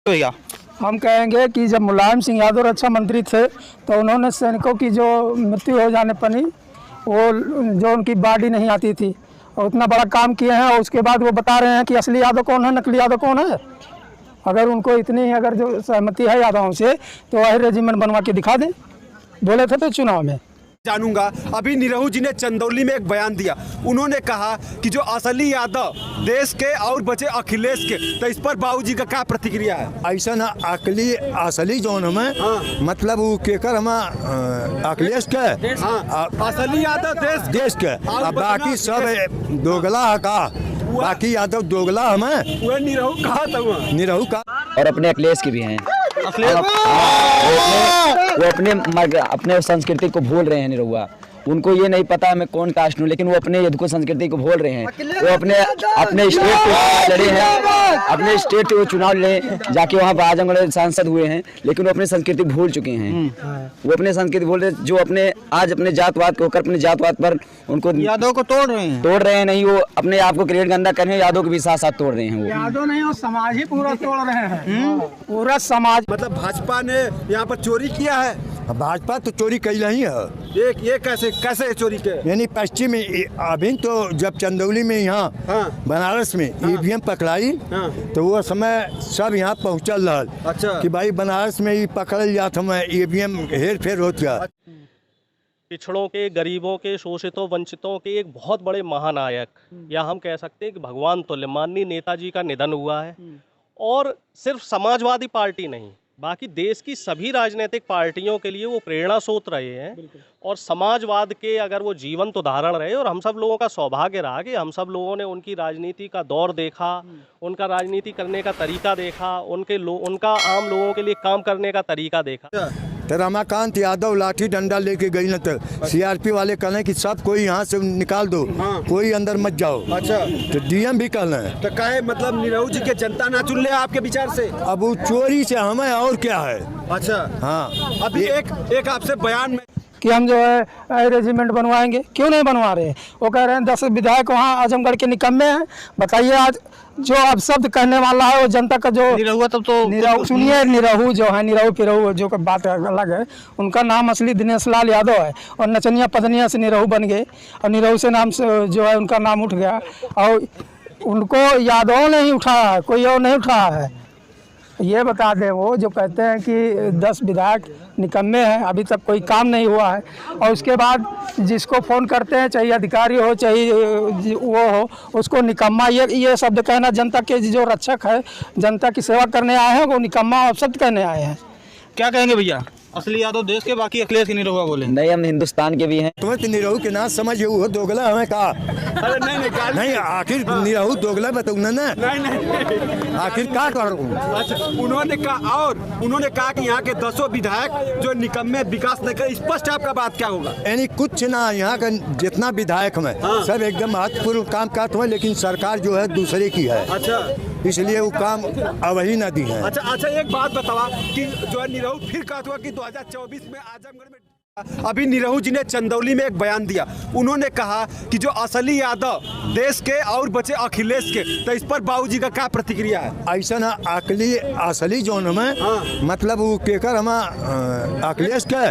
भैया हम कहेंगे कि जब मुलायम सिंह यादव रक्षा मंत्री थे तो उन्होंने सैनिकों की जो मृत्यु हो जाने पर वो जो उनकी बॉडी नहीं आती थी और उतना बड़ा काम किए हैं और उसके बाद वो बता रहे हैं कि असली यादव कौन है, नकली यादव कौन है। अगर उनको इतनी अगर जो सहमति है यादवों से तो वही रेजिमेंट बनवा के दिखा दें, बोले थे तो चुनाव में। जानूंगा, अभी निरहू जी ने चंदौली में एक बयान दिया। उन्होंने कहा कि जो असली यादव देश के और बचे अखिलेश के, तो इस पर बाबूजी का क्या प्रतिक्रिया है? ऐसा ना अकली असली जोन हमें मतलब वो केकर हम अखिलेश के असली यादव देश के बाकी सब दोगला है का, बाकी यादव दोगला हमें वो निरहू कहा था, निरहू का और अपने अखिलेश की भी हैं। वो अपने संस्कृति को भूल रहे हैं निरहुआ। उनको ये नहीं पता मैं कौन कास्ट हूँ, लेकिन वो अपने यदको संस्कृति को भूल रहे हैं। वो अपने स्टेट पे लड़े हैं, अपने स्टेट पे वो चुनाव लड़े, जाके वहाँ पर आजमगढ़ सांसद हुए हैं, लेकिन वो अपनी संस्कृति भूल चुके हैं। वो अपने संस्कृति भूल रहे, जो अपने आज अपने जातवाद को होकर अपने जातवाद पर उनको यादव को तोड़ रहे हैं नहीं, वो अपने आप को क्रिएट गंदा कर रहे हैं, यादव को भी साथ साथ तोड़ रहे हैं। वो यादव नहीं, वो समाज ही पूरा तोड़ रहे हैं, पूरा समाज। मतलब भाजपा ने यहाँ पर चोरी किया है? भाजपा तो चोरी कई नहीं है। ये कैसे चोरी के? यानी पश्चिम अभी तो जब चंदौली में यहाँ बनारस में ईवीएम पकड़ाई तो वो समय सब यहाँ पहुँचल रहा। अच्छा। कि भाई बनारस में ही पकड़ल जात हमें ईवीएम हेर फेर होत गया। पिछड़ों के, गरीबों के, शोषितों वंचितों के एक बहुत बड़े महानायक, या हम कह सकते हैं कि भगवान तुल्य माननीय नेताजी का निधन हुआ है। और सिर्फ समाजवादी पार्टी नहीं, बाकी देश की सभी राजनीतिक पार्टियों के लिए वो प्रेरणा स्रोत रहे हैं। और समाजवाद के अगर वो जीवंत उदाहरण रहे, और हम सब लोगों का सौभाग्य रहा कि हम सब लोगों ने उनकी राजनीति का दौर देखा, उनका राजनीति करने का तरीका देखा, उनका आम लोगों के लिए काम करने का तरीका देखा। तो रमाकांत यादव लाठी डंडा लेके गई न, तो सीआरपी वाले कहने कि सब कोई यहाँ से निकाल दो, कोई अंदर मत जाओ। अच्छा। तो डीएम भी कहना है तो कहे मतलब निरहू जी के जनता ना चुन ले आपके विचार से? अब वो चोरी से हमें और क्या है। अच्छा। हाँ। अभी एक आपसे बयान में कि हम जो है रेजिमेंट बनवाएंगे, क्यों नहीं बनवा रहे हैं? वो कह रहे हैं 10 विधायक वहाँ आजमगढ़ के निकम्मे हैं। बताइए, आज जो अब शब्द कहने वाला है वो जनता का जो निरहुआ, तब तो निरहू सुनिए, निरहू जो है, निरहू फिरहू जो बात अलग है। उनका नाम असली दिनेश लाल यादव है और नचनिया पदनिया से निरहू बन गए और निरहू से नाम से जो है उनका नाम उठ गया। और उनको यादव ने ही उठाया है, कोई और नहीं उठाया है। ये बता दें, वो जो कहते हैं कि 10 विधायक निकम्मे हैं, अभी तक कोई काम नहीं हुआ है। और उसके बाद जिसको फ़ोन करते हैं, चाहे अधिकारी हो चाहे वो हो, उसको निकम्मा ये शब्द कहना, जनता के जो रक्षक है, जनता की सेवा करने आए हैं, वो निकम्मा शब्द कहने आए हैं। क्या कहेंगे भैया? असली यादव देश के, बाकी अखिलेश के निरहुआ बोले। नहीं, हम हिंदुस्तान के भी हैं। तुम्हें तो निरहू के ना समझ वो दोगला हमें कहा। अरे नहीं, आखिर निरहू दोगला बताऊँ ना। नहीं आखिर क्या करूँ? अच्छा, उन्होंने कहा कि यहाँ के 10 विधायक जो निकम्मे विकास नहीं कर। स्पष्ट आपका बात क्या होगा? यानी कुछ ना, यहाँ का जितना विधायक में सब एकदम महत्वपूर्ण काम करते हैं, लेकिन सरकार जो है दूसरे की है। अच्छा, इसलिए वो काम अवही न दी है। अच्छा, एक बात बतावा कि जो है निरहू फिर कहा हुआ कि 2024 में आजमगढ़ में। अभी निरहू जी ने चंदौली में एक बयान दिया। उन्होंने कहा कि जो असली यादव देश के और बचे अखिलेश के, तो इस पर बाबूजी का क्या प्रतिक्रिया है? ऐसा ना अकली असली जोन में मतलब वो केकर हम अखिलेश के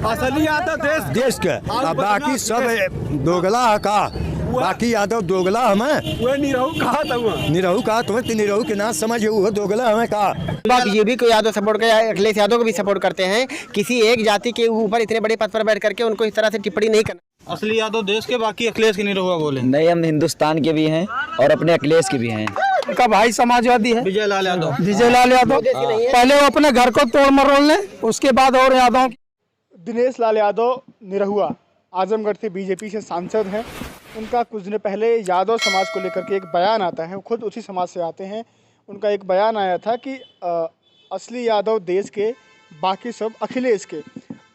असली यादव देश के बाकी सब दोगला है का, बाकी यादव दोगला हमें वो निरहू कहा था। निरहू कहा तुम्हें तो निरहू के ना समझ वो दोगला हमें कहा। बात ये भी कोई यादव सपोर्ट कर, अखिलेश यादव को भी सपोर्ट करते हैं। किसी एक जाति के ऊपर इतने बड़े पद पर बैठ करके उनको इस तरह से टिप्पणी नहीं करना। असली यादव देश के, बाकी अखिलेश के निरहुआ बोले। नहीं, हम हिंदुस्तान के भी हैं और अपने अखिलेश के भी हैं। उनका भाई समाजवादी है, विजय लाल यादव। पहले वो अपने घर को तोड़ मरोड़ लें, उसके बाद और यादव। दिनेश लाल यादव निरहुआ आजमगढ़ से बीजेपी से सांसद हैं। उनका कुछ दिन पहले यादव समाज को लेकर के एक बयान आता है। वो खुद उसी समाज से आते हैं। उनका एक बयान आया था कि असली यादव देश के, बाकी सब अखिलेश के।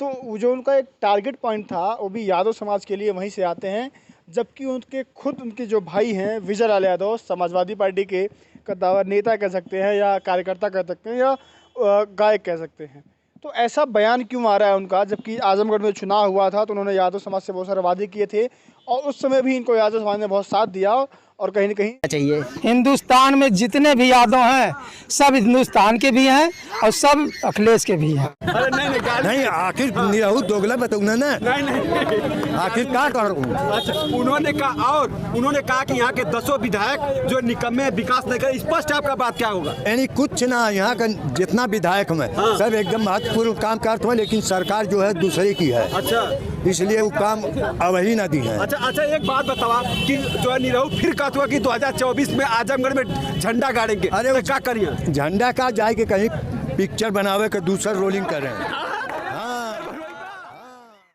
तो जो उनका एक टारगेट पॉइंट था वो भी यादव समाज के लिए वहीं से आते हैं। जबकि उनके जो भाई हैं विजय लाल यादव, समाजवादी पार्टी के कद्दावर नेता कह सकते हैं या कार्यकर्ता कह सकते हैं या गायक कह सकते हैं। तो ऐसा बयान क्यों आ रहा है उनका? जबकि आजमगढ़ में चुनाव हुआ था तो उन्होंने यादव समाज से बहुत सारे वादे किए थे और उस समय भी इनको यादव समाज ने बहुत साथ दिया और कहीं न कहीं चाहिए। हिंदुस्तान में जितने भी यादव हैं सब हिंदुस्तान के भी हैं और सब अखिलेश के भी हैं। अरे नहीं गाली नहीं आखिर निरहू दोगला बताऊ ना नहीं आखिर क्या करूँ। अच्छा उन्होंने कहा कि यहाँ के 10 विधायक जो निकम्मे विकास नहीं करे। स्पष्ट आपका बात क्या होगा? यानी कुछ ना, यहाँ का जितना विधायक में सब एकदम महत्वपूर्ण काम करते हैं, लेकिन सरकार जो है दूसरे की है। अच्छा इसलिए वो काम अवही न दी है। अच्छा एक बात बतावा कि जो है निरहू फिर कहत हुआ कि 2024 में आजमगढ़ में झंडा गाड़ेंगे। अरे वो क्या करिए? झंडा का जाए के कहीं पिक्चर बनावे के दूसरा रोलिंग कर रहे हैं।